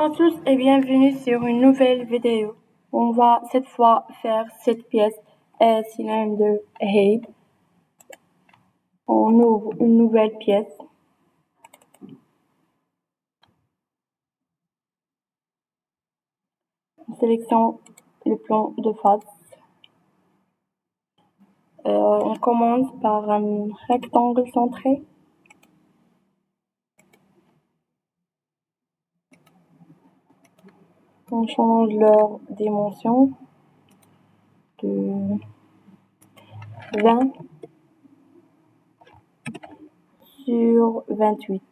Bonjour à tous et bienvenue sur une nouvelle vidéo. On va cette fois faire cette pièce cylinder head. On ouvre une nouvelle pièce. On sélectionne le plan de face. On commence par un rectangle centré. On change leur dimension de 20 sur 28.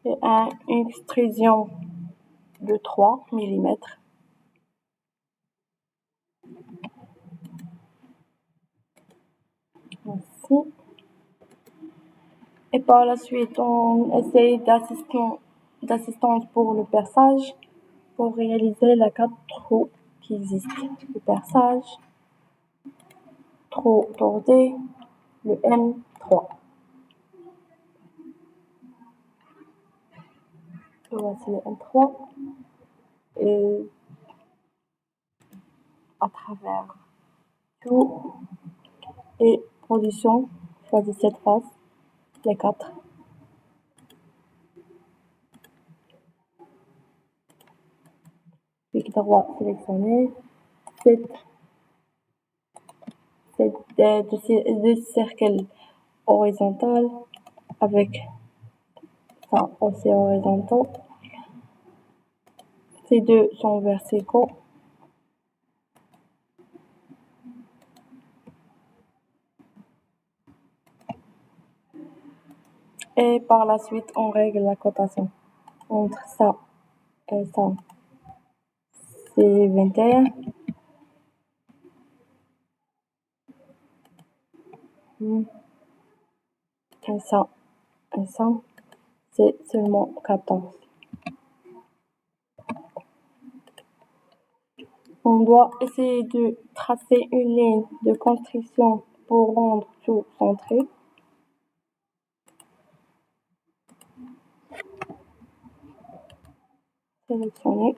Et une extrusion de 3 mm. Ainsi. Et par la suite, on essaye d'assistance pour le perçage pour réaliser les 4 trous qui existent. Le perçage, trou tordé, le M3. Voici le M3. Et à travers tout et position, choisis cette face, les 4. Clic droit sélectionné, deux cercles horizontaux avec ça aussi horizontaux. Ces deux sont verticaux. Et par la suite, on règle la cotation. Entre ça et ça, c'est 21. Et ça, c'est seulement 14. On doit essayer de tracer une ligne de construction pour rendre tout centré. Sélectionner.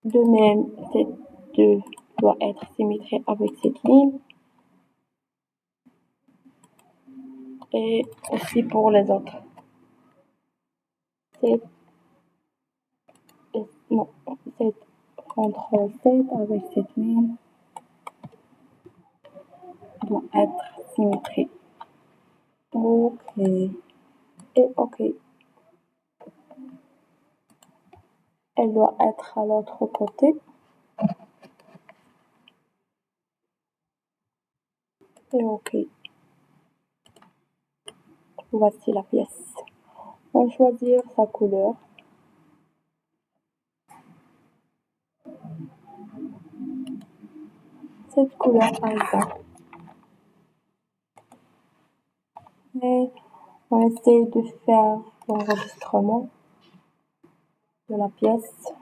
De même, cette 2 doit être symétrique avec cette ligne. Et aussi pour les autres. C'est CTRL 7 avec cette ligne doit être symétrique. OK. Et OK. Elle doit être à l'autre côté. Et OK. Voici la pièce. On choisit sa couleur. Cette couleur par exemple. Et on essaie de faire l'enregistrement de la pièce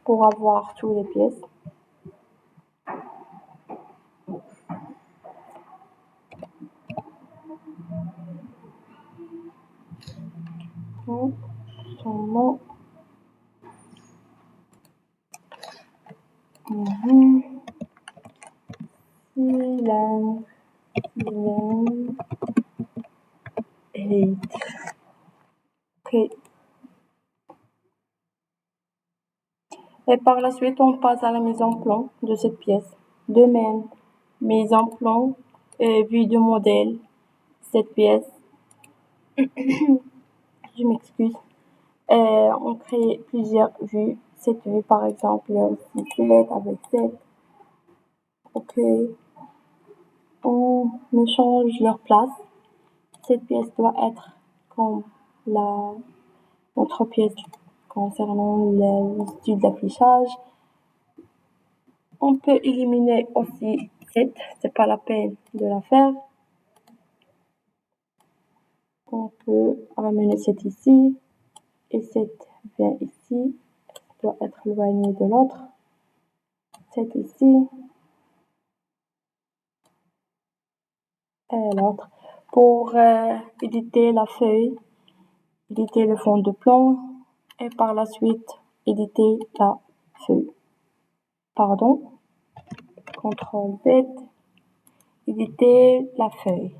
pour avoir toutes les pièces. Son nom. Cylindre. Head. OK. Et par la suite, on passe à la mise en plan de cette pièce. De même, mise en plan, vue de modèle, cette pièce. Je m'excuse. On crée plusieurs vues. Cette vue, par exemple, aussi 7 avec 7. OK. On échange leur place. Cette pièce doit être comme notre pièce concernant le style d'affichage. On peut éliminer aussi cette, c'est pas la peine de la faire. On peut ramener cette ici et cette vient ici, doit être éloignée de l'autre. c'est ici, et l'autre. Pour éditer la feuille, éditer le fond de plan, et par la suite, éditer la feuille. Pardon, CTRL Z, éditer la feuille.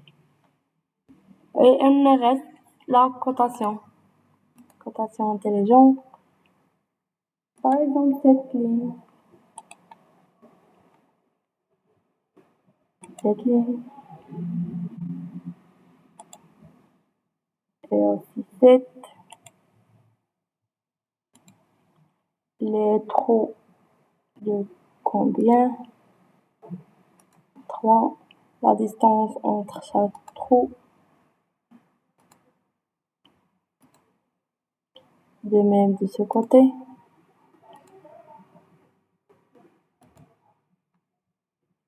Et il me reste la cotation. Cotation intelligente. Par exemple, cette ligne. Cette ligne. Et aussi cette. Les trous de combien? 3. La distance entre chaque trou. De même de ce côté.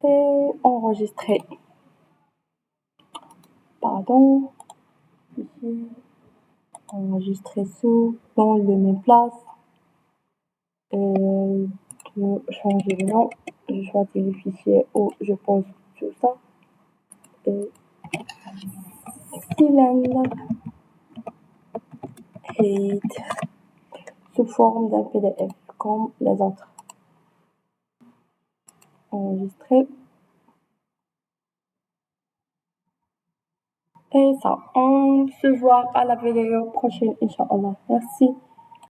Et enregistrer. Pardon. Ici. Enregistrer sous dans le même place. Et de changer le nom. Je choisis le fichier où je pose tout ça. Et cylindre. Et sous forme d'un PDF comme les autres. Enregistrer. Et ça, on se voit à la vidéo prochaine, Inch'Allah. Merci.